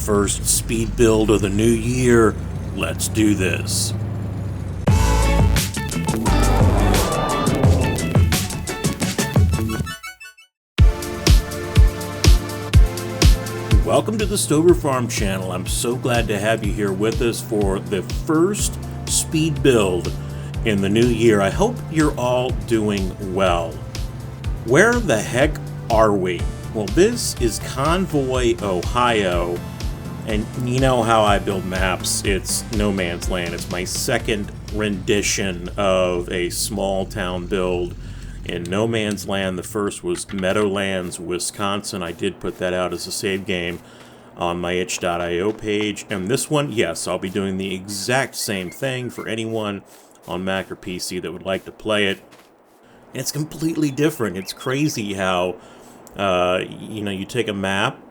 First speed build of the new year. Let's do this. Welcome to the Stover Farm channel. I'm so glad to have you here with us for the first speed build in the new year. I hope you're all doing well. Where the heck are we? Well, this is Convoy, Ohio, and you know how I build maps. It's no man's land. It's my second rendition of a small town build in no man's land. The first was Meadowlands, Wisconsin. I did put that out as a save game on my itch.io page. And this one, yes, I'll be doing the exact same thing for anyone on Mac or PC that would like to play it. And it's completely different. It's crazy how you take a map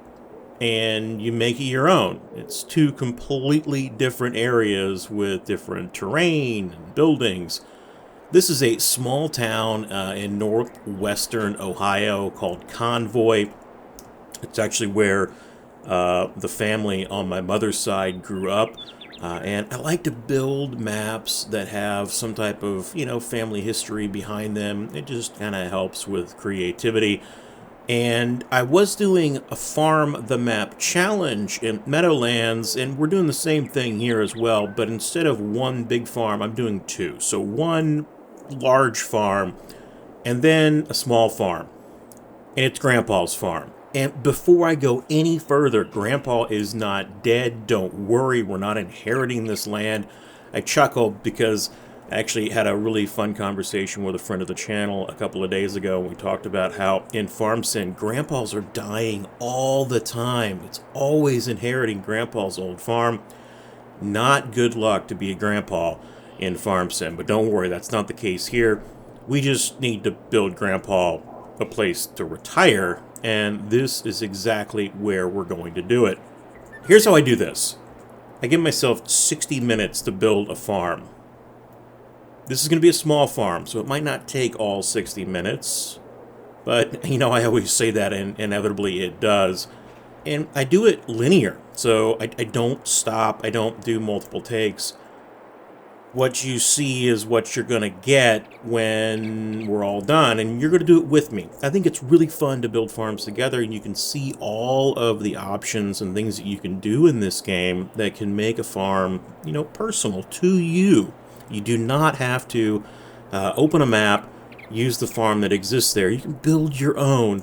and you make it your own. It's two completely different areas with different terrain and buildings. This is a small town in northwestern Ohio called Convoy. It's actually where the family on my mother's side grew up. And I like to build maps that have some type of, family history behind them. It just kind of helps with creativity. And I was doing a Farm the Map challenge in Meadowlands, and we're doing the same thing here as well, but instead of one big farm, I'm doing two. So one large farm, and then a small farm. And it's Grandpa's farm. And before I go any further, Grandpa is not dead. Don't worry, we're not inheriting this land. I chuckle because I actually had a really fun conversation with a friend of the channel a couple of days ago. We talked about how in Farm Sim, Grandpas are dying all the time. It's always inheriting Grandpa's old farm. Not good luck to be a Grandpa in Farm Sim, but don't worry, that's not the case here. We just need to build Grandpa a place to retire, and this is exactly where we're going to do it. Here's how I do this. I give myself 60 minutes to build a farm. This is going to be a small farm, so it might not take all 60 minutes, but, I always say that, and inevitably it does. And I do it linear, so I don't stop, I don't do multiple takes. What you see is what you're going to get when we're all done, and you're going to do it with me. I think it's really fun to build farms together, and you can see all of the options and things that you can do in this game that can make a farm, personal to you. You do not have to open a map, use the farm that exists there. You can build your own,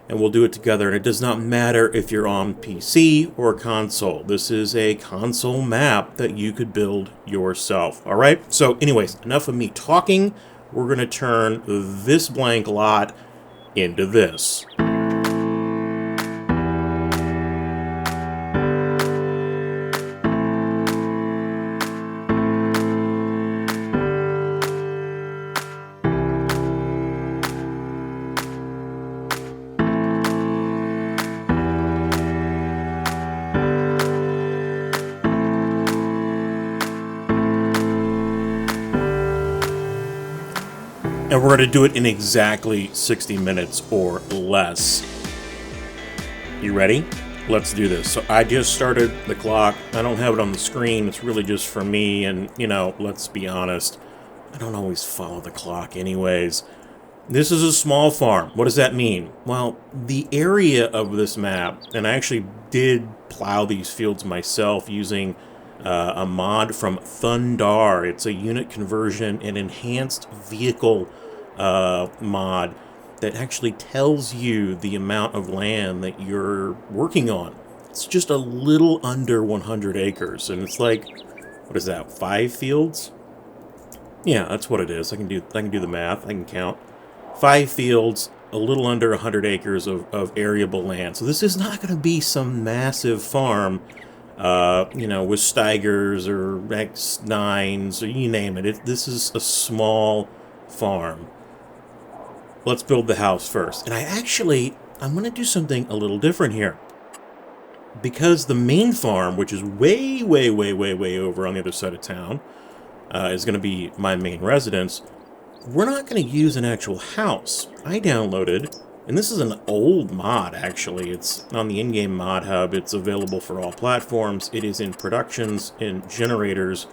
and we'll do it together. And it does not matter if you're on PC or console. This is a console map that you could build yourself. All right? So anyways, enough of me talking. We're going to turn this blank lot into this. And we're going to do it in exactly 60 minutes or less. You ready? Let's do this. So I just started the clock. I don't have it on the screen. It's really just for me. And, let's be honest, I don't always follow the clock anyways. This is a small farm. What does that mean? Well, the area of this map, and I actually did plow these fields myself using a mod from Thundar. It's a unit conversion and enhanced vehicle mod that actually tells you the amount of land that you're working on. It's just a little under 100 acres, and it's like, what is that, 5 fields? Yeah, that's what it is. I can do the math. I can count. 5 fields, a little under 100 acres of arable land. So this is not going to be some massive farm, with Steigers or X9s or you name it. This is a small farm. Let's build the house first. And I'm going to do something a little different here. Because the main farm, which is way, way, way, way, way over on the other side of town, is going to be my main residence, we're not going to use an actual house. I downloaded And this is an old mod, actually. It's on the in-game mod hub. It's available for all platforms. It is in productions, in generators,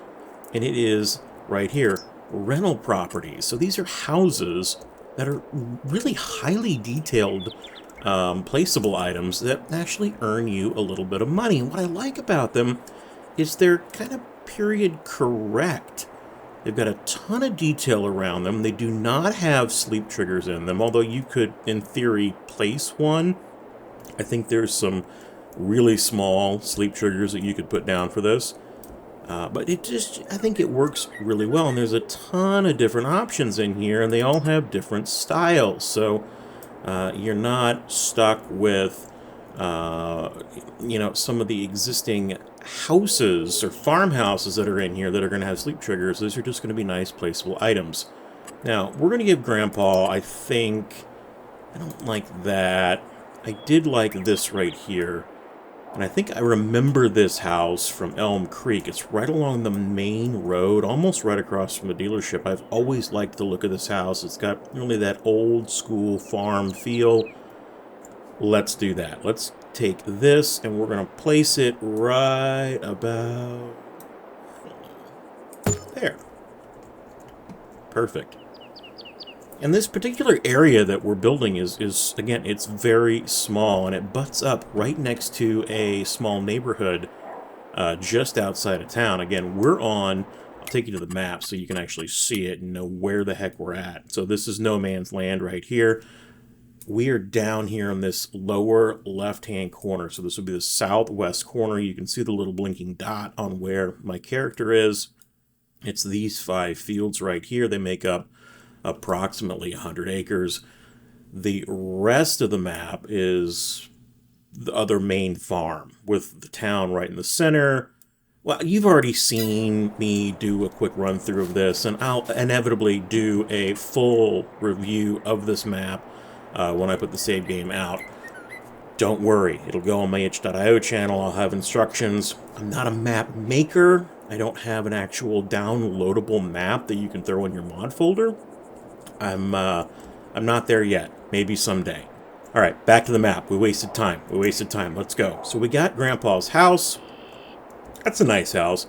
and it is, right here, rental properties. So these are houses that are really highly detailed, placeable items that actually earn you a little bit of money. And what I like about them is they're kind of period correct. They've got a ton of detail around them. They do not have sleep triggers in them, although you could, in theory, place one. I think there's some really small sleep triggers that you could put down for this. But I think it works really well. And there's a ton of different options in here, and they all have different styles. So you're not stuck with, some of the existing houses or farmhouses that are in here that are going to have sleep triggers. Those are just going to be nice placeable items. Now, we're going to give Grandpa, I don't like that. I did like this right here. And I think I remember this house from Elm Creek. It's right along the main road, almost right across from the dealership. I've always liked the look of this house. It's got really that old school farm feel. Let's do that. Let's take this and we're going to place it right about there. Perfect. And this particular area that we're building is again, it's very small, and it butts up right next to a small neighborhood just outside of town. Again, I'll take you to the map so you can actually see it and know where the heck we're at. So this is no man's land right here. We are down here in this lower left-hand corner. So this would be the southwest corner. You can see the little blinking dot on where my character is. It's these 5 fields right here. They make up approximately 100 acres. The rest of the map is the other main farm with the town right in the center. Well, you've already seen me do a quick run through of this, and I'll inevitably do a full review of this map when I put the save game out. Don't worry, it'll go on my itch.io channel. I'll have instructions. I'm not a map maker. I don't have an actual downloadable map that you can throw in your mod folder. I'm not there yet. Maybe someday. All right, back to the map. We wasted time. Let's go. So we got Grandpa's house. That's a nice house.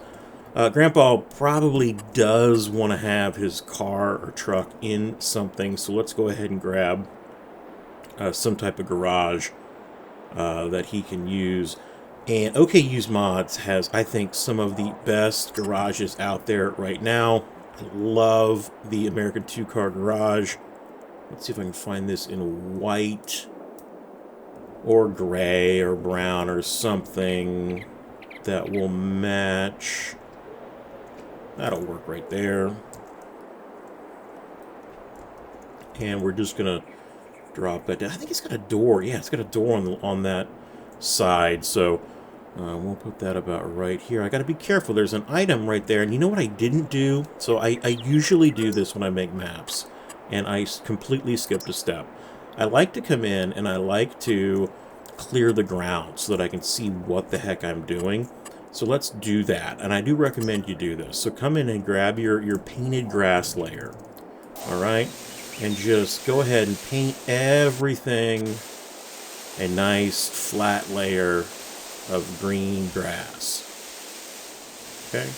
Grandpa probably does want to have his car or truck in something, so let's go ahead and grab some type of garage that he can use. And OK Use Mods has, I think, some of the best garages out there right now. I love the American 2-car garage. Let's see if I can find this in white or gray or brown or something that will match. That'll work right there. And we're just going to drop it down. I think it's got a door. Yeah, it's got a door on that side. So we'll put that about right here. I got to be careful. There's an item right there. And you know what I didn't do? So I usually do this when I make maps. And I completely skipped a step. I like to come in and I like to clear the ground so that I can see what the heck I'm doing. So let's do that. And I do recommend you do this. So come in and grab your painted grass layer. All right? And just go ahead and paint everything a nice flat layer of green grass. Okay?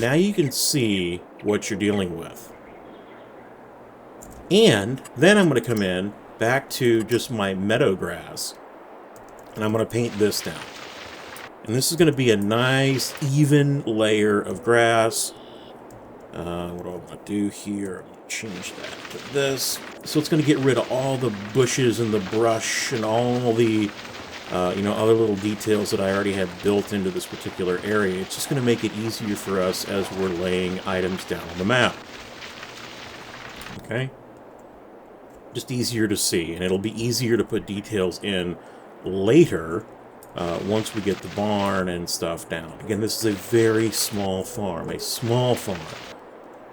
Now you can see what you're dealing with. And then I'm going to come in back to just my meadow grass. And I'm going to paint this down. And this is going to be a nice, even layer of grass. What do I want to do here? I'm going to change that to this. So it's going to get rid of all the bushes and the brush and all the, other little details that I already have built into this particular area. It's just going to make it easier for us as we're laying items down on the map. Okay? Just easier to see, and it'll be easier to put details in later once we get the barn and stuff down. Again, this is a very small farm.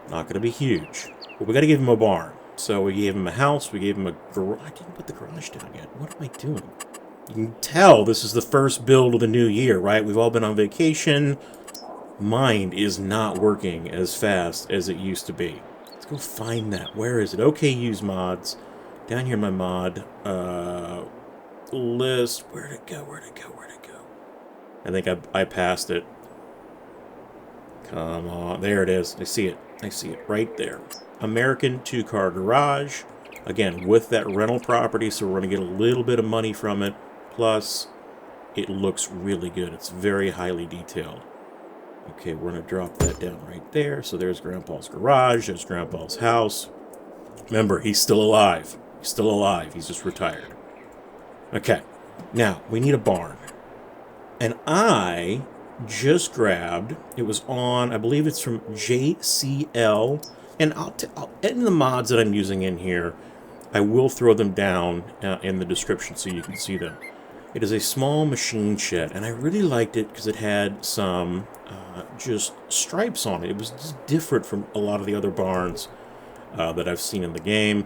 Not going to be huge. But we got to give him a barn. So we gave him a house, we gave him a garage. I didn't put the garage down yet. What am I doing? You can tell this is the first build of the new year, right? We've all been on vacation. Mind is not working as fast as it used to be. It's go find that. Where is it? Okay, use mods. Down here in my mod list. Where'd it go? Where'd it go? Where'd it go? I think I passed it. Come on. There it is. I see it. I see it right there. American 2-car garage. Again, with that rental property, so we're going to get a little bit of money from it. Plus, it looks really good. It's very highly detailed. Okay, we're going to drop that down right there. So there's Grandpa's garage. There's Grandpa's house. Remember, he's still alive. He's still alive. He's just retired. Okay, now we need a barn. And I just grabbed, it was on, I believe it's from JCL. And in the mods that I'm using in here, I will throw them down in the description so you can see them. It is a small machine shed, and I really liked it because it had some just stripes on it. It was just different from a lot of the other barns that I've seen in the game.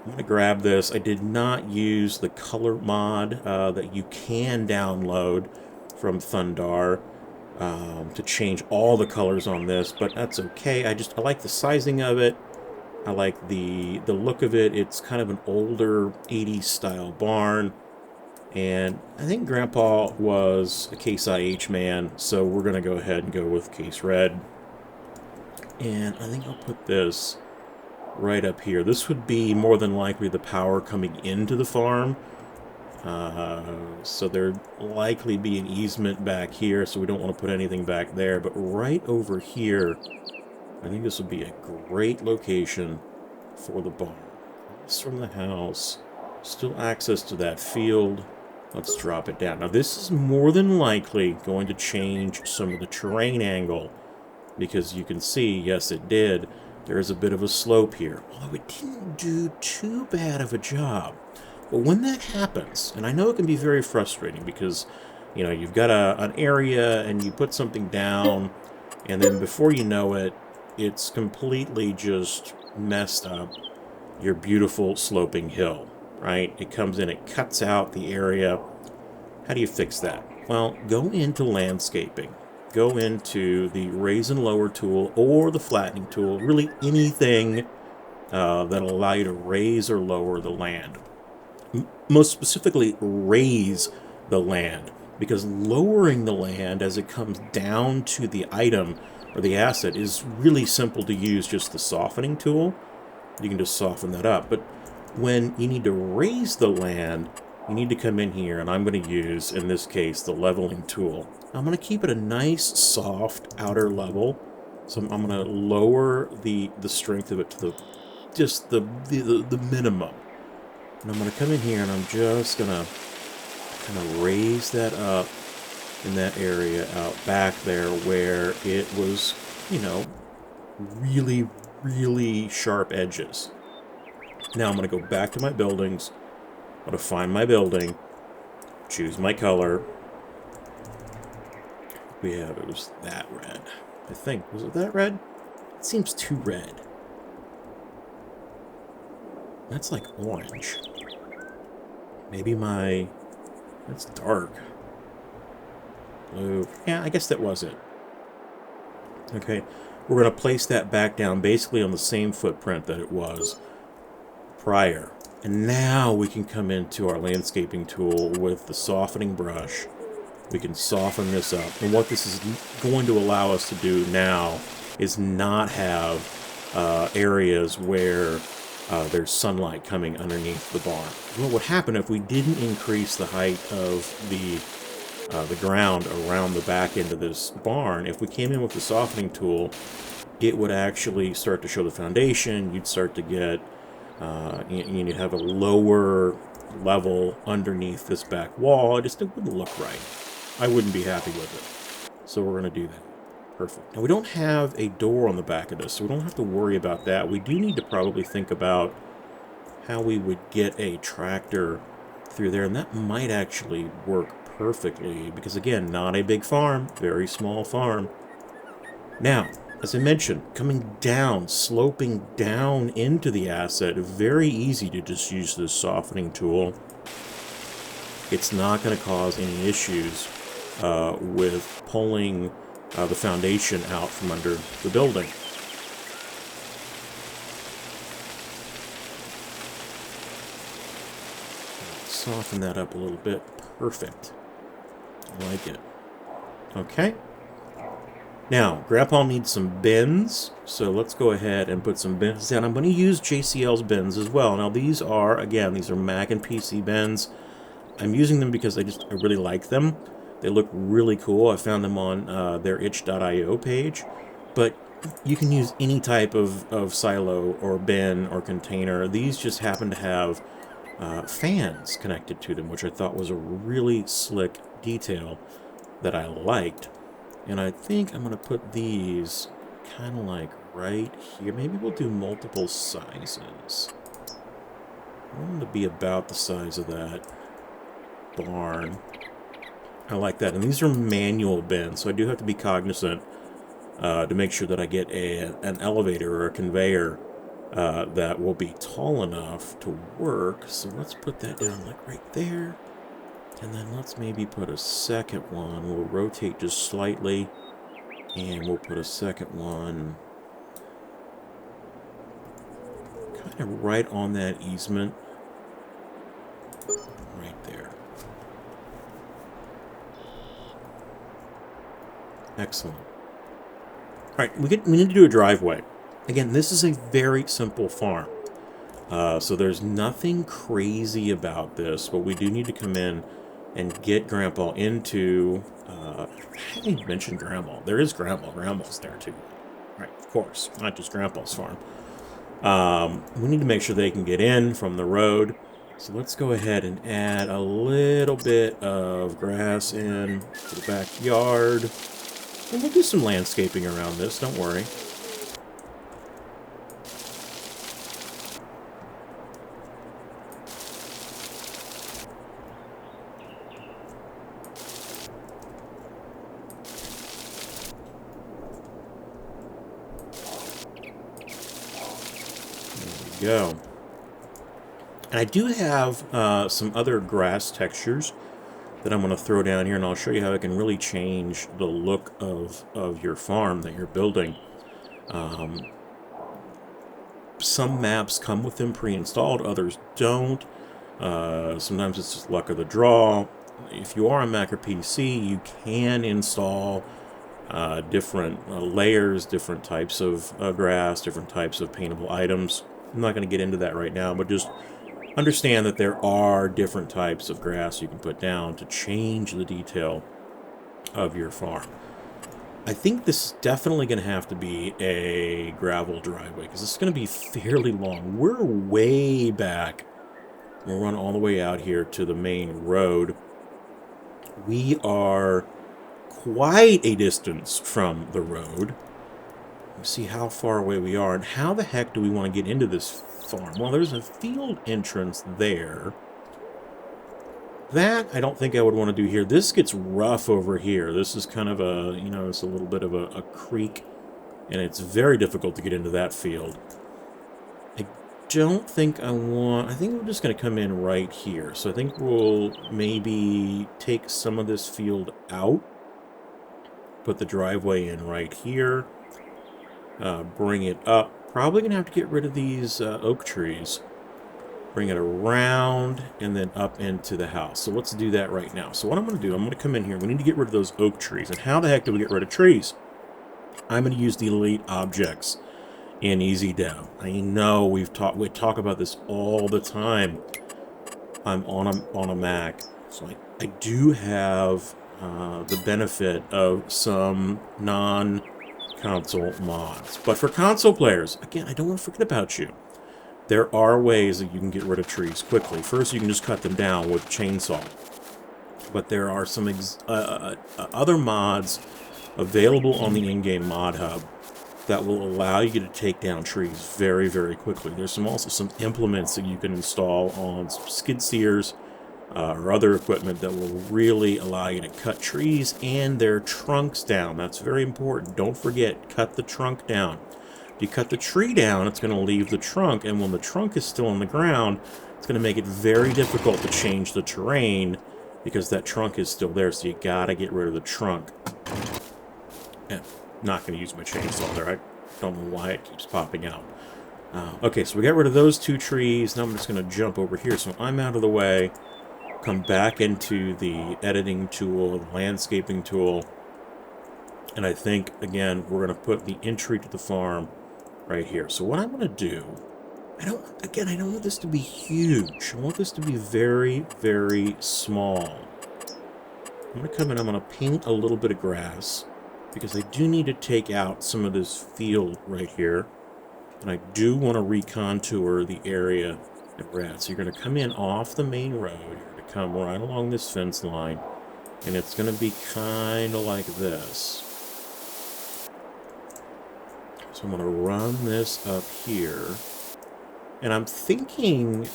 I'm going to grab this. I did not use the color mod that you can download from Thundar to change all the colors on this, but that's okay. I like the sizing of it. I like the look of it. It's kind of an older 80s style barn. And I think Grandpa was a Case IH man, so we're going to go ahead and go with Case Red. And I think I'll put this right up here. This would be more than likely the power coming into the farm. So there'd likely be an easement back here, so we don't want to put anything back there. But right over here, I think this would be a great location for the barn. Across from the house, still access to that field. Let's drop it down. Now this is more than likely going to change some of the terrain angle, because you can see, yes it did, there is a bit of a slope here. Although it didn't do too bad of a job. But when that happens, and I know it can be very frustrating because, you know, you've got an area and you put something down, and then before you know it, it's completely just messed up your beautiful sloping hill, right? It comes in, it cuts out the area. How do you fix that? Well, go into landscaping. Go into the raise and lower tool or the flattening tool, really anything that'll allow you to raise or lower the land. Most specifically, raise the land, because lowering the land as it comes down to the item or the asset is really simple to use, just the softening tool. You can just soften that up. But when you need to raise the land, you need to come in here, and I'm going to use, in this case, the leveling tool. I'm going to keep it a nice, soft outer level. So I'm going to lower the strength of it to the minimum. And I'm going to come in here, and I'm just going to kind of raise that up in that area out back there where it was, you know, really, really sharp edges. Now I'm going to go back to my buildings. I'm going to find my building, choose my color. It was that red, I think. Was it that red? It seems too red. That's like orange. Maybe that's dark. Blue. Yeah, I guess that was it. Okay, we're going to place that back down basically on the same footprint that it was prior. And now we can come into our landscaping tool with the softening brush. We can soften this up. And what this is going to allow us to do now is not have areas where there's sunlight coming underneath the barn. What would happen if we didn't increase the height of the ground around the back end of this barn? If we came in with the softening tool, it would actually start to show the foundation. You'd start to get, you'd have a lower level underneath this back wall. It wouldn't look right. I wouldn't be happy with it. So we're going to do that. Perfect. Now we don't have a door on the back of this, so we don't have to worry about that. We do need to probably think about how we would get a tractor through there, and that might actually work perfectly because, again, not a big farm, very small farm. Now, as I mentioned, coming down, sloping down into the asset, very easy to just use this softening tool. It's not going to cause any issues with pulling the foundation out from under the building. soften that up a little bit. Perfect. I like it. Okay. Now, Grandpa needs some bins, so let's go ahead and put some bins down. I'm going to use JCL's bins as well. Now, these are, again, these are Mac and PC bins. I'm using them because I really like them. They look really cool. I found them on their itch.io page. But you can use any type of silo or bin or container. These just happen to have fans connected to them, which I thought was a really slick detail that I liked. And I think I'm going to put these kind of like right here. Maybe we'll do multiple sizes. I want them to be about the size of that barn. I like that. And these are manual bins, so I do have to be cognizant to make sure that I get an elevator or a conveyor that will be tall enough to work. So let's put that down like right there. And then let's maybe put a second one. We'll rotate just slightly. And we'll put a second one kind of right on that easement. Right there. Excellent. Alright, we need to do a driveway. Again, this is a very simple farm. So there's nothing crazy about this, but we do need to come in and get Grandpa into... I haven't even mentioned Grandma. There is Grandma. Grandma's there too. Right, of course. Not just Grandpa's farm. We need to make sure they can get in from the road. So let's go ahead and add a little bit of grass in to the backyard. And we'll do some landscaping around this, don't worry. Go. And I do have some other grass textures that I'm going to throw down here, and I'll show you how it can really change the look of your farm that you're building. Some maps come with them pre-installed, others don't. Sometimes it's just luck of the draw. If you are on Mac or PC, you can install different layers, different types of grass, different types of paintable items. I'm not going to get into that right now, but just understand that there are different types of grass you can put down to change the detail of your farm. I think this is definitely going to have to be a gravel driveway because it's going to be fairly long. We're way back. We'll run all the way out here to the main road. We are quite a distance from the road. Let's see how far away we are, and how the heck do we want to get into this farm? Well, there's a field entrance there. That I don't think I would want to do here. This gets rough over here. This is kind of a, you know, it's a little bit of a creek, and it's very difficult to get into that field. I don't think I think we're just going to come in right here. So I think we'll maybe take some of this field out, put the driveway in right here. Bring it up. Probably going to have to get rid of these oak trees. Bring it around and then up into the house. So let's do that right now. So what I'm going to do, I'm going to come in here. We need to get rid of those oak trees. And how the heck do we get rid of trees? I'm going to use the Elite Objects in EasyDev. I know we talk about this all the time. I'm on a Mac. So I do have the benefit of some non-console mods. But for console players, again, I don't want to forget about you. There are ways that you can get rid of trees quickly. First, you can just cut them down with a chainsaw. But there are some other mods available on the in-game mod hub that will allow you to take down trees very, very quickly. There's also some implements that you can install on skid steers or other equipment that will really allow you to cut trees and their trunks down. That's very important. Don't forget, cut the trunk down. If you cut the tree down, it's going to leave the trunk, and when the trunk is still on the ground, it's going to make it very difficult to change the terrain because that trunk is still there, so you got to get rid of the trunk. Yeah, not going to use my chainsaw there. I don't know why it keeps popping out. Okay, so we got rid of those two trees. Now I'm just going to jump over here, so I'm out of the way. come back into the editing tool, the landscaping tool, and I think, again, we're going to put the entry to the farm right here. So what I'm going to do, I don't want this to be huge. I want this to be very, very small. I'm going to come in, I'm going to paint a little bit of grass, because I do need to take out some of this field right here. And I do want to recontour the area that we're at. So you're going to come in off the main road. You're going to come right along this fence line. And it's going to be kind of like this. So I'm going to run this up here. And I'm thinking,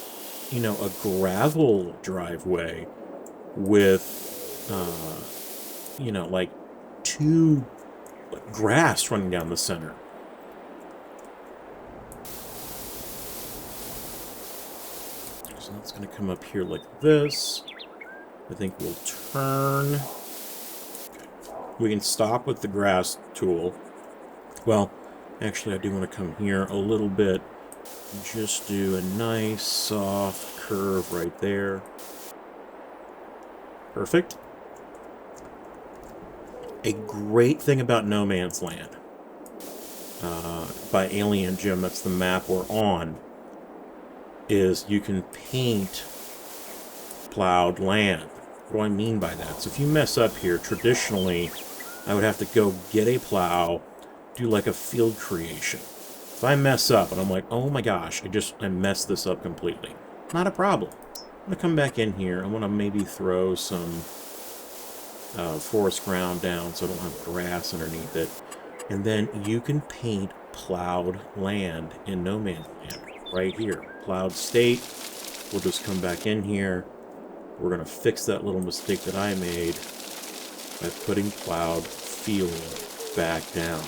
you know, a gravel driveway with, you know, like two grass running down the center. So that's going to come up here like this. I think we'll turn. We can stop with the grass tool. Well, actually, I do want to come here a little bit and just do a nice soft curve right there. Perfect. A great thing about No Man's Land by Alien Jim, that's the map we're on, is you can paint plowed land. What do I mean by that? So if you mess up here, traditionally, I would have to go get a plow, do like a field creation. If I mess up and I'm like, oh my gosh, I messed this up completely. Not a problem. I'm going to come back in here. I want to maybe throw some forest ground down so I don't have grass underneath it. And then you can paint plowed land in No Man's Land right here. Plowed state. We'll just come back in here. We're going to fix that little mistake that I made by putting plowed field back down.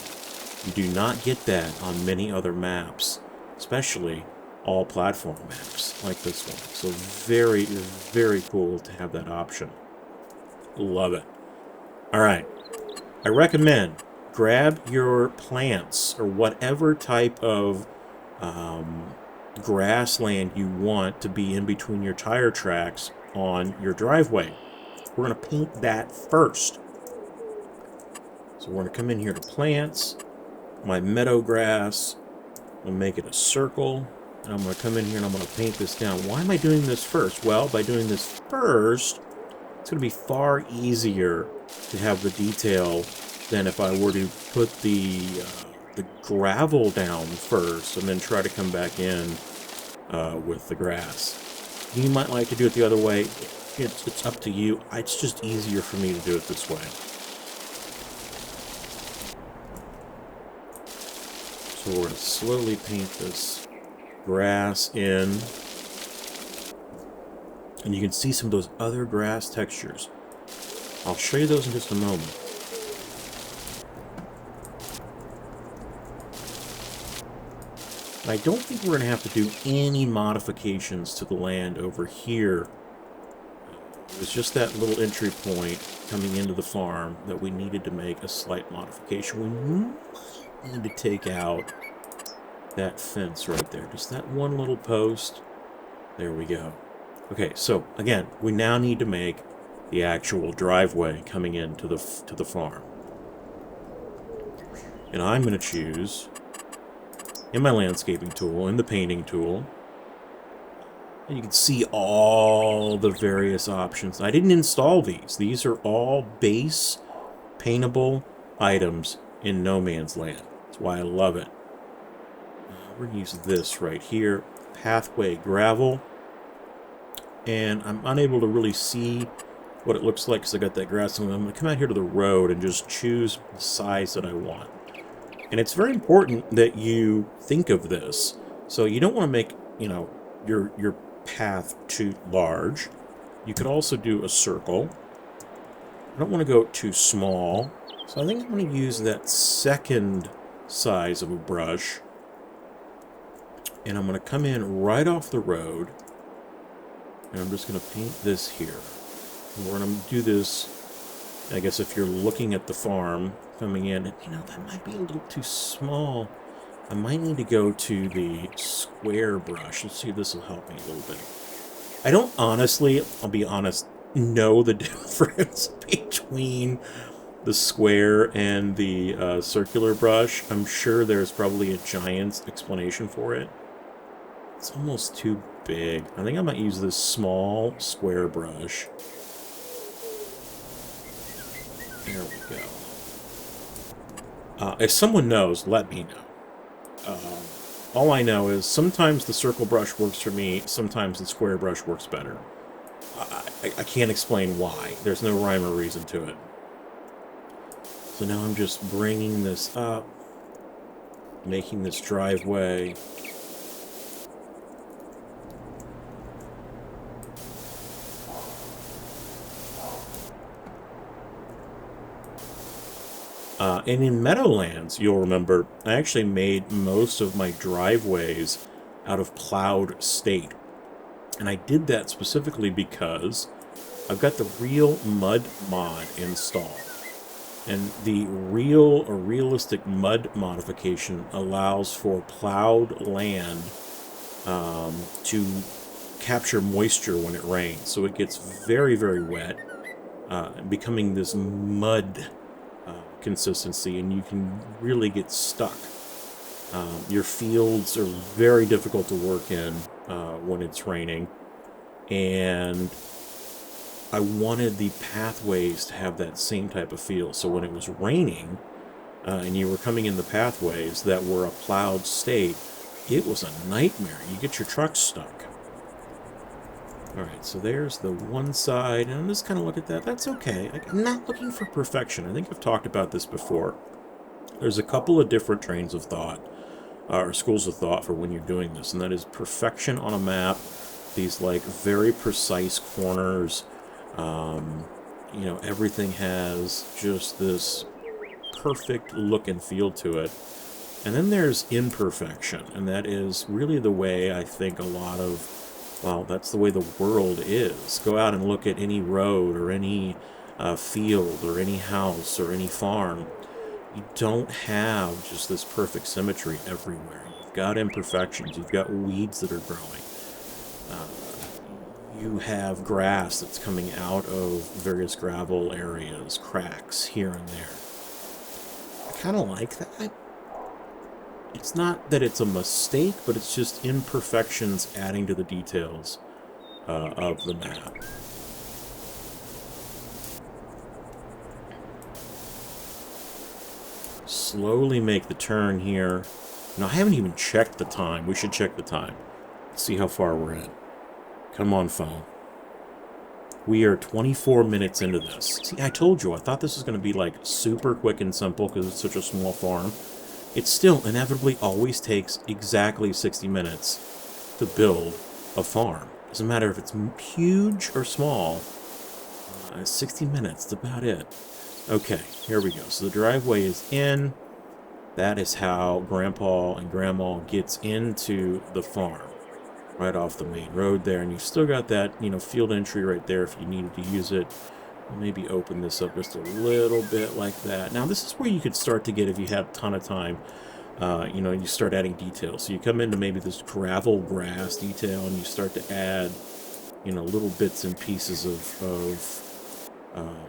You do not get that on many other maps, especially all platform maps like this one. So very, very cool to have that option. Love it. All right. I recommend grab your plants or whatever type of grassland you want to be in between your tire tracks on your driveway. We're going to paint that first. So we're going to come in here to plants, my meadow grass. I'm going to make it a circle. And I'm going to come in here and I'm going to paint this down. Why am I doing this first? Well, by doing this first, it's going to be far easier to have the detail than if I were to put the gravel down first and then try to come back in with the grass. You might like to do it the other way. It's up to you. It's just easier for me to do it this way. So we're going to slowly paint this grass in. And you can see some of those other grass textures. I'll show you those in just a moment. I don't think we're going to have to do any modifications to the land over here. It was just that little entry point coming into the farm that we needed to make a slight modification. We might need to take out that fence right there. Just that one little post. There we go. Okay, so again, we now need to make the actual driveway coming into the farm. And I'm going to choose, in my landscaping tool, in the painting tool, and you can see all the various options. I didn't install these. These are all base paintable items in No Man's Land. That's why I love it. We're going to use this right here, pathway gravel. And I'm unable to really see what it looks like because I got that grass. And I'm going to come out here to the road and just choose the size that I want. And it's very important that you think of this. So you don't want to make, you know, your path too large. You could also do a circle. I don't want to go too small. So I think I'm going to use that second size of a brush. And I'm going to come in right off the road. And I'm just going to paint this here. And we're going to do this, I guess if you're looking at the farm coming in, and, you know, that might be a little too small. I might need to go to the square brush. Let's see if this will help me a little bit. I don't honestly, I'll be honest, know the difference between the square and the circular brush. I'm sure there's probably a giant's explanation for it. It's almost too big. I think I might use this small square brush. There we go. If someone knows, let me know. All I know is sometimes the circle brush works for me, sometimes the square brush works better. I can't explain why. There's no rhyme or reason to it. So now I'm just bringing this up, making this driveway. And in Meadowlands, you'll remember, I actually made most of my driveways out of plowed state. And I did that specifically because I've got the real mud mod installed. And the real or realistic mud modification allows for plowed land to capture moisture when it rains. So it gets very, very wet, becoming this mud consistency, and you can really get stuck. Your fields are very difficult to work in when it's raining, and I wanted the pathways to have that same type of feel. So when it was raining and you were coming in the pathways that were a plowed state, it was a nightmare. You get your truck stuck. Alright, so there's the one side, and I'm just kind of look at that. That's okay. I'm not looking for perfection. I think I've talked about this before. There's a couple of different trains of thought, or schools of thought for when you're doing this, and that is perfection on a map, these like very precise corners. You know, everything has just this perfect look and feel to it. And then there's imperfection, and that is really the way I think a lot of, well, that's the way the world is. Go out and look at any road or any field or any house or any farm. You don't have just this perfect symmetry everywhere. You've got imperfections. You've got weeds that are growing. You have grass that's coming out of various gravel areas, cracks here and there. I kind of like that. It's not that it's a mistake, but it's just imperfections adding to the details of the map. Slowly make the turn here. Now, I haven't even checked the time. We should check the time. Let's see how far we're in. Come on, phone. We are 24 minutes into this. See, I told you, I thought this was going to be, like, super quick and simple because it's such a small farm. It still inevitably always takes exactly 60 minutes to build a farm. Doesn't matter if it's huge or small. 60 minutes, that's about it. Okay, here we go. So the driveway is in. That is how Grandpa and Grandma gets into the farm. Right off the main road there. And you've still got that, you know, field entry right there if you needed to use it. Maybe open this up just a little bit like that. Now, this is where you could start to get, if you have a ton of time, you know, you start adding details. So you come into maybe this gravel grass detail, and you start to add, you know, little bits and pieces of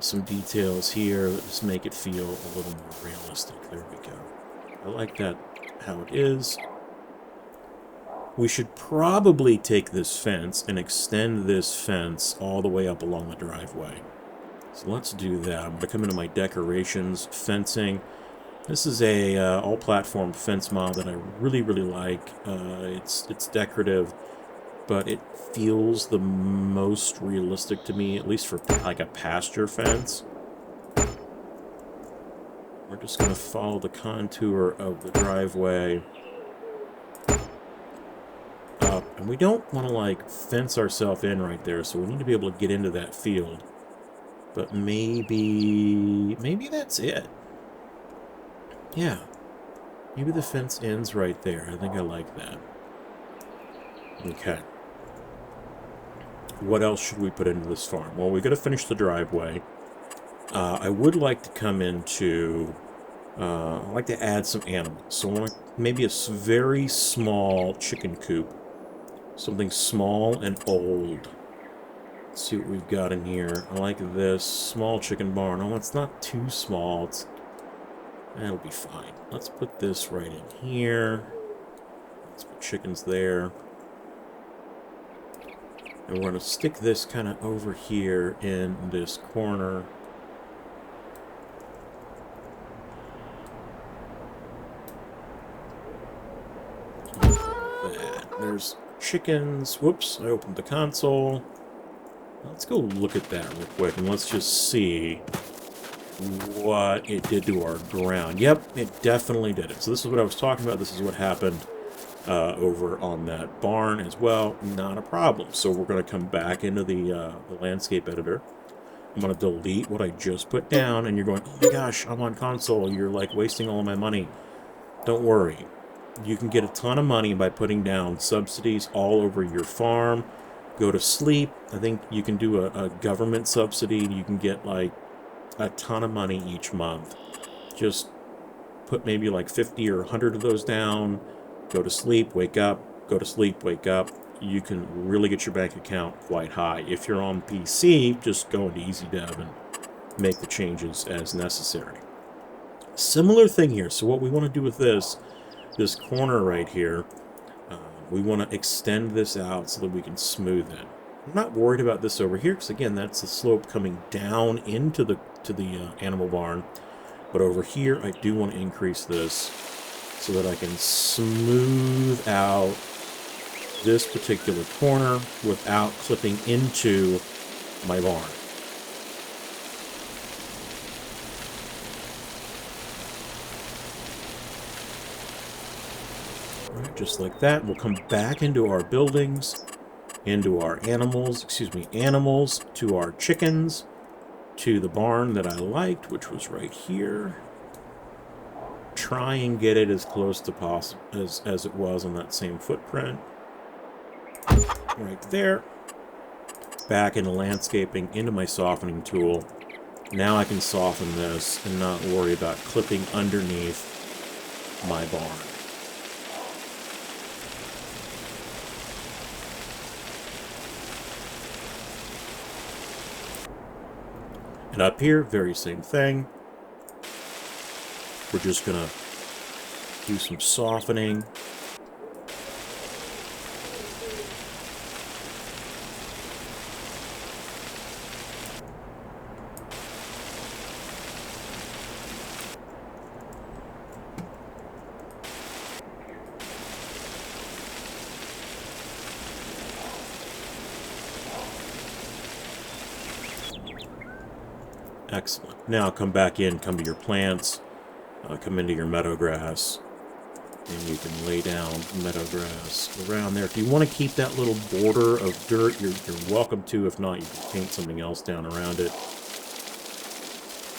some details here that just make it feel a little more realistic. There we go. I like that, how it is. We should probably take this fence and extend this fence all the way up along the driveway. So let's do that. I'm going to come into my decorations, fencing. This is a all-platform fence mod that I really, really like. It's decorative, but it feels the most realistic to me, at least for like a pasture fence. We're just going to follow the contour of the driveway up. And we don't want to, like, fence ourselves in right there, so we need to be able to get into that field. But maybe that's it. Yeah. Maybe the fence ends right there. I think I like that. Okay. What else should we put into this farm? Well, we've got to finish the driveway. I would like to come into... I'd like to add some animals. So I want maybe a very small chicken coop. Something small and old. Let's see what we've got in here. I like this small chicken barn. Oh, it's not too small. That'll be fine. Let's put this right in here. Let's put chickens there. And we're going to stick this kind of over here in this corner. That. There's chickens. Whoops, I opened the console. Let's go look at that real quick, and let's just see what it did to our ground. Yep, it definitely did it. So this is what I was talking about. This is what happened over on that barn as well. Not a problem. So we're going to come back into the landscape editor. I'm going to delete what I just put down, and you're going, oh my gosh, I'm on console. You're like wasting all of my money. Don't worry. You can get a ton of money by putting down subsidies all over your farm. Go to sleep. I think you can do a government subsidy. You can get like a ton of money each month. Just put maybe like 50 or 100 of those down. Go to sleep, wake up. Go to sleep, wake up. You can really get your bank account quite high. If you're on PC, just go into Easy Dev and make the changes as necessary. Similar thing here. So what we want to do with this corner right here, we want to extend this out so that we can smooth it. I'm not worried about this over here because again, that's the slope coming down into the animal barn. But over here, I do want to increase this so that I can smooth out this particular corner without clipping into my barn. Right, just like that. We'll come back into our buildings, into our animals, to our chickens, to the barn that I liked, which was right here. Try and get it as close to possible as it was on that same footprint. Right there. Back into landscaping, into my softening tool. Now I can soften this and not worry about clipping underneath my barn. And up here, very same thing. We're just going to do some softening. Excellent. Now come back in, come to your plants, come into your meadow grass, and you can lay down meadow grass around there. If you want to keep that little border of dirt, you're welcome to. If not, you can paint something else down around it.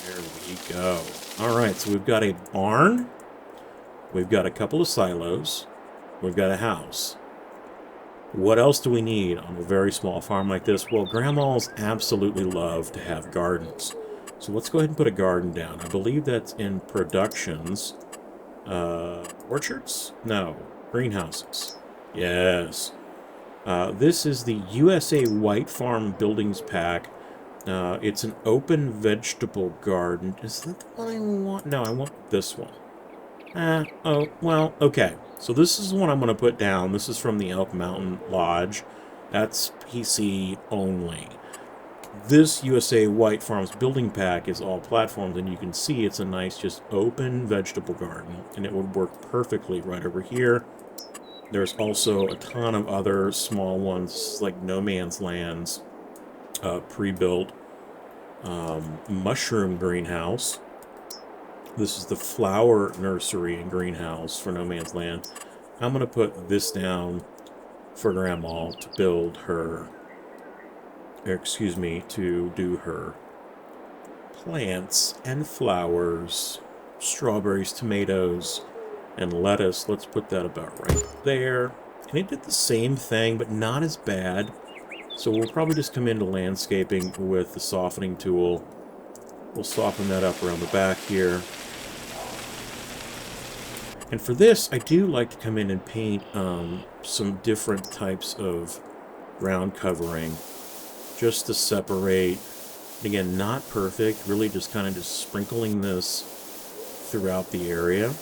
There we go. All right, so we've got a barn. We've got a couple of silos. We've got a house. What else do we need on a very small farm like this? Well, grandmas absolutely love to have gardens. So let's go ahead and put a garden down. I believe that's in productions. Orchards? No. Greenhouses. Yes. This is the USA White Farm Buildings Pack. It's an open vegetable garden. Is that the one I want? No, I want this one. Oh, well, okay. So this is the one I'm going to put down. This is from the Elk Mountain Lodge. That's PC only. This USA White Farms Building Pack is all platforms, and you can see it's a nice, just open vegetable garden, and it would work perfectly right over here. There's also a ton of other small ones, like No Man's Land's pre-built mushroom greenhouse. This is the flower nursery and greenhouse for No Man's Land. I'm going to put this down for Grandma to build her, to do her plants and flowers, strawberries, tomatoes, and lettuce. Let's put that about right there. And it did the same thing, but not as bad. So we'll probably just come into landscaping with the softening tool. We'll soften that up around the back here. And for this, I do like to come in and paint some different types of ground covering. just to separate. Again, not perfect, really just kind of just sprinkling this throughout the area.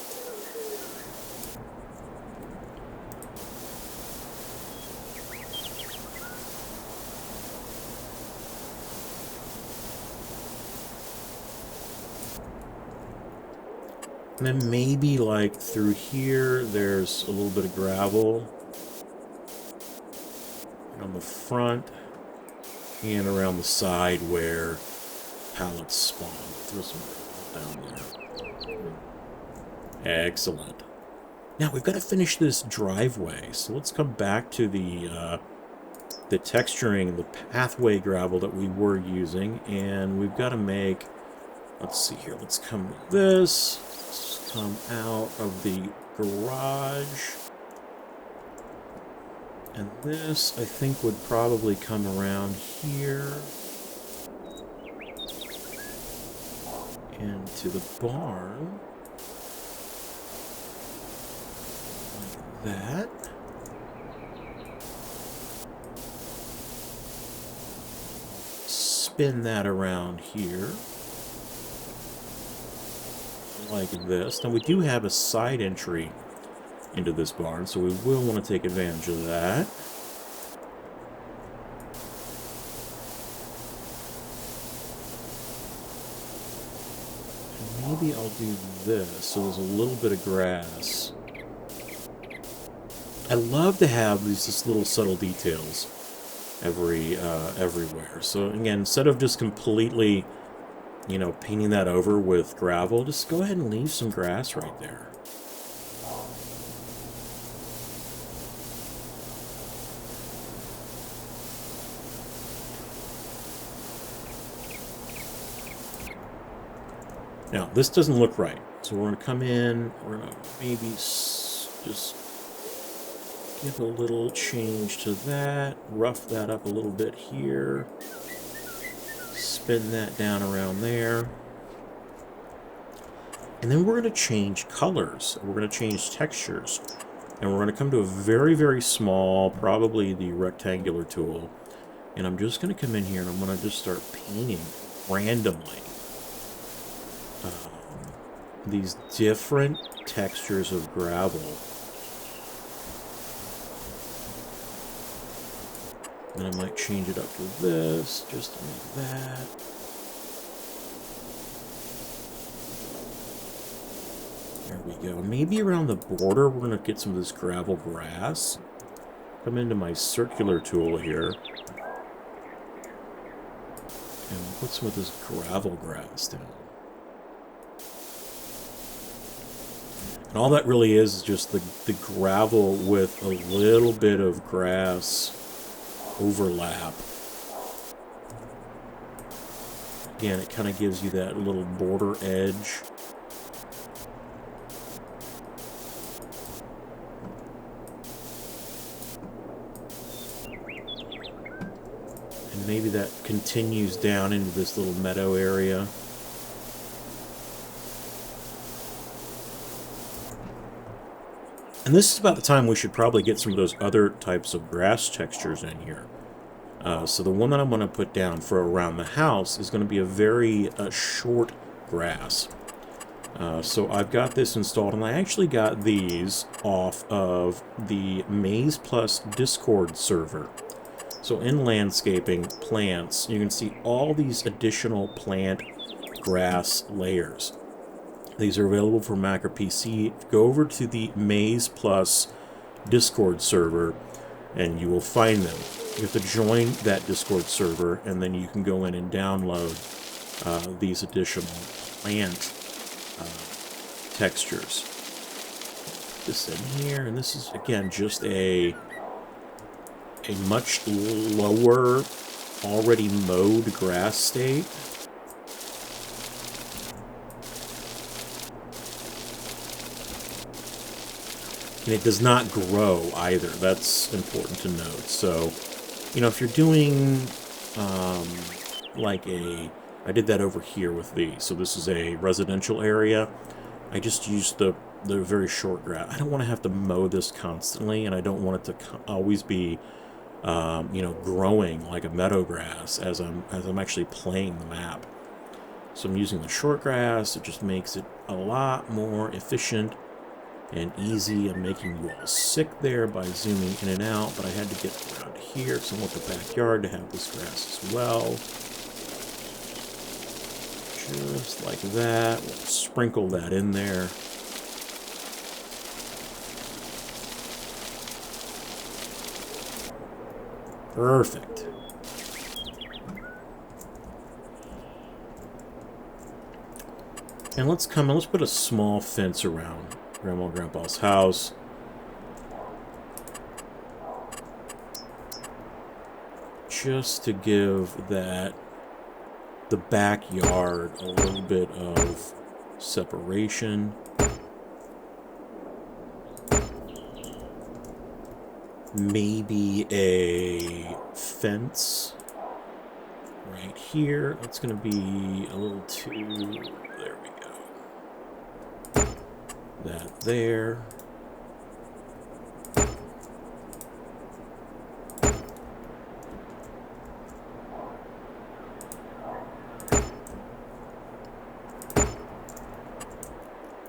And then maybe like through here, there's a little bit of gravel on the front and around the side where pallets spawn. Throw some gravel down there. Excellent. Now we've got to finish this driveway, so let's come back to the texturing, the pathway gravel that we were using, and we've got to make. Let's see here. Let's come to this. Let's come out of the garage. And this, I think, would probably come around here. Into the barn. Like that. Spin that around here. Like this. Now we do have a side entry into this barn, so we will want to take advantage of that. And maybe I'll do this, so there's a little bit of grass. I love to have these just little subtle details everywhere. So again, instead of just completely, you know, painting that over with gravel, just go ahead and leave some grass right there. Now, this doesn't look right, so we're going to come in, we're going to maybe just give a little change to that, rough that up a little bit here, spin that down around there, and then we're going to change colors, we're going to change textures, and we're going to come to a very, very small, probably the rectangular tool, and I'm just going to come in here and I'm going to just start painting randomly. These different textures of gravel. And I might change it up to this, just to make that. There we go. Maybe around the border, we're going to get some of this gravel grass. Come into my circular tool here. And put some of this gravel grass down. And all that really is just the gravel with a little bit of grass overlap. Again, it kind of gives you that little border edge. And maybe that continues down into this little meadow area. And this is about the time we should probably get some of those other types of grass textures in here. So the one that I'm going to put down for around the house is going to be a very short grass. So I've got this installed, and I actually got these off of the Maze Plus Discord server. So in landscaping plants, you can see all these additional plant grass layers. These are available for Mac or PC. Go over to the Maze Plus Discord server, and you will find them. You have to join that Discord server, and then you can go in and download these additional plant textures. This in here, and this is, again, just a much lower, already mowed grass state. And it does not grow either. That's important to note. So, you know, if you're doing like I did that over here with these. So this is a residential area. I just used the very short grass. I don't want to have to mow this constantly, and I don't want it to always be you know, growing like a meadow grass as I'm actually playing the map. So I'm using the short grass. It just makes it a lot more efficient and easy. I'm making you all sick there by zooming in and out, but I had to get around here because I want the backyard to have this grass as well. Just like that. We'll sprinkle that in there. Perfect. And let's put a small fence around Grandma and Grandpa's house. Just to give the backyard a little bit of separation. Maybe a fence right here. That's going to be a little too... There we go. That there.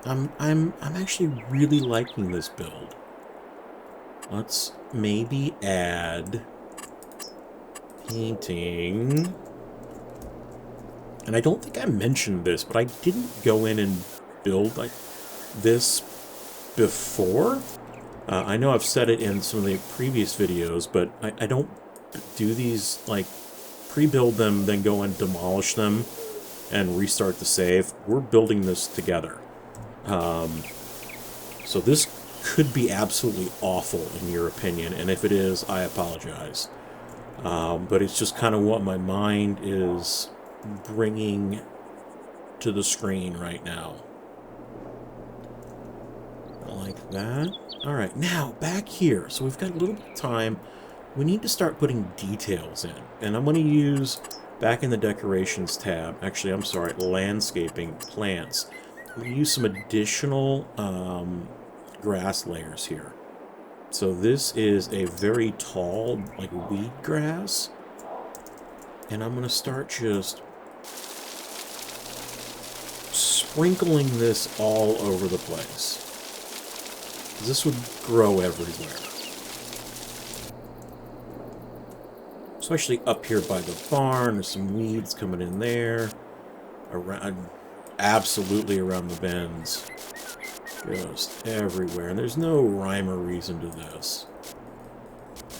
I'm actually really liking this build. Let's maybe add painting. And I don't think I mentioned this, but I didn't go in and build like this before. I know I've said it in some of the previous videos, but I don't do these, like, pre-build them, then go and demolish them and restart the save. We're building this together. So this could be absolutely awful in your opinion, and if it is, I apologize. But it's just kind of what my mind is bringing to the screen right now. Like that. Alright, now back here. So we've got a little bit of time. We need to start putting details in. And I'm going to use, back in the decorations tab, actually, I'm sorry, landscaping, plants. I'm going to use some additional grass layers here. So this is a very tall, like, weed grass. And I'm going to start just sprinkling this all over the place. This would grow everywhere. Especially up here by the barn. There's some weeds coming in there. Around, absolutely around the bends. Just everywhere. And there's no rhyme or reason to this.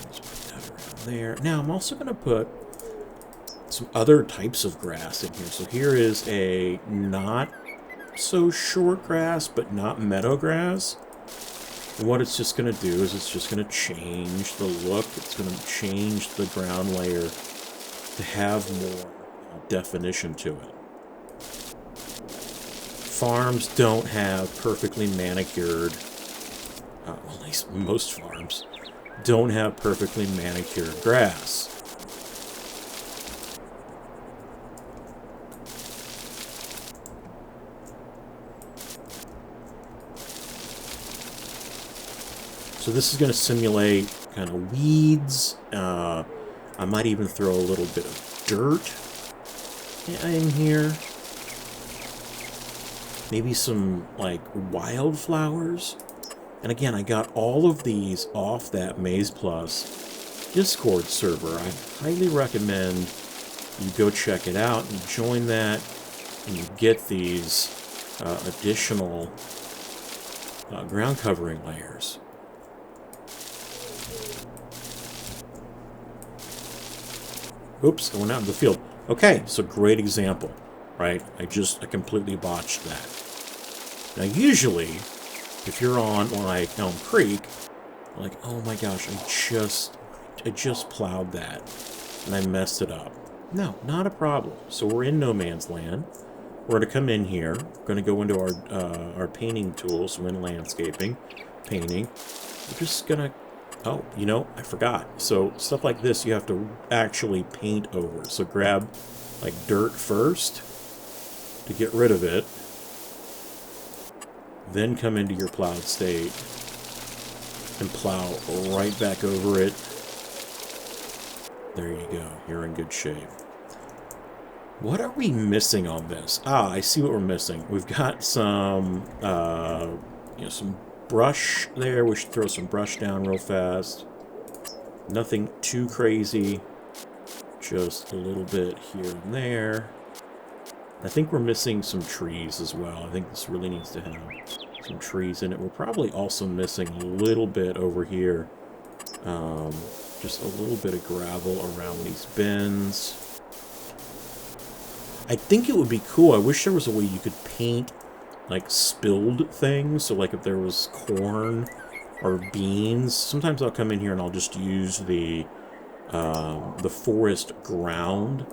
Let's put that around there. Now, I'm also going to put some other types of grass in here. So here is a not so short grass, but not meadow grass. And what it's just going to do is it's just going to change the look. It's going to change the ground layer to have more definition to it. Farms don't have perfectly manicured, well, at least most farms, don't have perfectly manicured grass. So this is going to simulate kind of weeds. I might even throw a little bit of dirt in here. Maybe some, like, wildflowers. And again, I got all of these off that Maze Plus Discord server. I highly recommend you go check it out and join that, and you get these additional ground covering layers. Oops, I went out in the field. Okay, so great example, right? I completely botched that. Now, usually, if you're on, like, Elm Creek, like, oh my gosh, I just plowed that, and I messed it up. No, not a problem. So we're in no man's land. We're going to come in here. We're going to go into our painting tools. So we're in landscaping, painting. We're just going to... Oh, you know, I forgot. So stuff like this you have to actually paint over. So grab, like, dirt first to get rid of it. Then come into your plowed state and plow right back over it There you go. You're in good shape. What are we missing on this? Ah, I see what we're missing. We've got some, some brush there. We should throw some brush down real fast. Nothing too crazy. Just a little bit here and there. I think we're missing some trees as well. I think this really needs to have some trees in it. We're probably also missing a little bit over here. Just a little bit of gravel around these bins. I think it would be cool. I wish there was a way you could paint, like, spilled things. So, like, if there was corn or beans, sometimes I'll come in here and I'll just use the forest ground,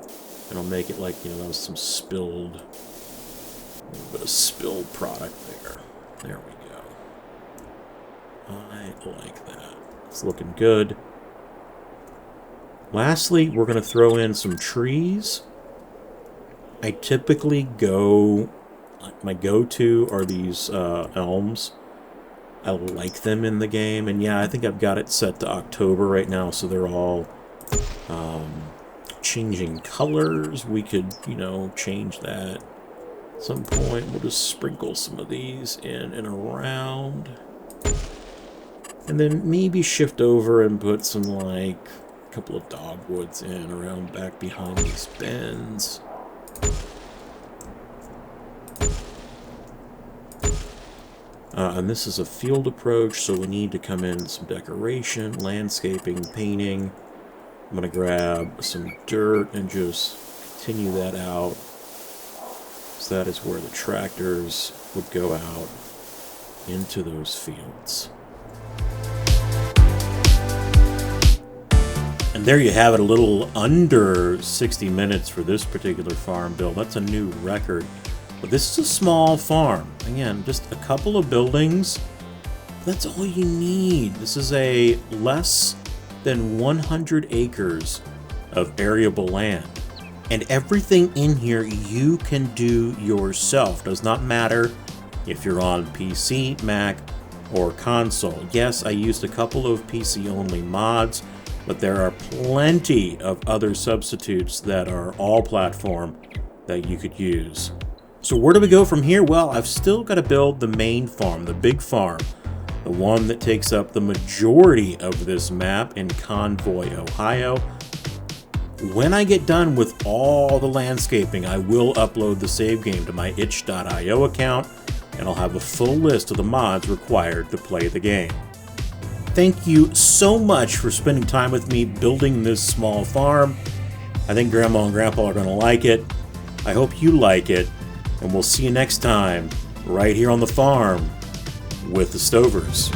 and I'll make it like, that was some spilled, a little bit of spilled product there. There we go. I like that. It's looking good. Lastly, we're going to throw in some trees. I typically my go-to are these elms. I like them in the game, and yeah, I think I've got it set to October right now, so they're all changing colors. We could, change that at some point. We'll just sprinkle some of these in and around. And then maybe shift over and put some, like, a couple of dogwoods in around back behind these bends. And this is a field approach, so we need to come in some decoration, landscaping, painting. I'm going to grab some dirt and just continue that out. So that is where the tractors would go out into those fields. And there you have it, a little under 60 minutes for this particular farm build. That's a new record. But this is a small farm. Again, just a couple of buildings. That's all you need. This is a less than 100 acres of arable land. And everything in here you can do yourself. Does not matter if you're on PC, Mac, or console. Yes, I used a couple of PC-only mods, but there are plenty of other substitutes that are all platform that you could use. So where do we go from here? Well, I've still got to build the main farm, the big farm, the one that takes up the majority of this map in Convoy, Ohio. When I get done with all the landscaping, I will upload the save game to my itch.io account, and I'll have a full list of the mods required to play the game. Thank you so much for spending time with me building this small farm. I think Grandma and Grandpa are going to like it. I hope you like it. And we'll see you next time, right here on the farm with the Stovers.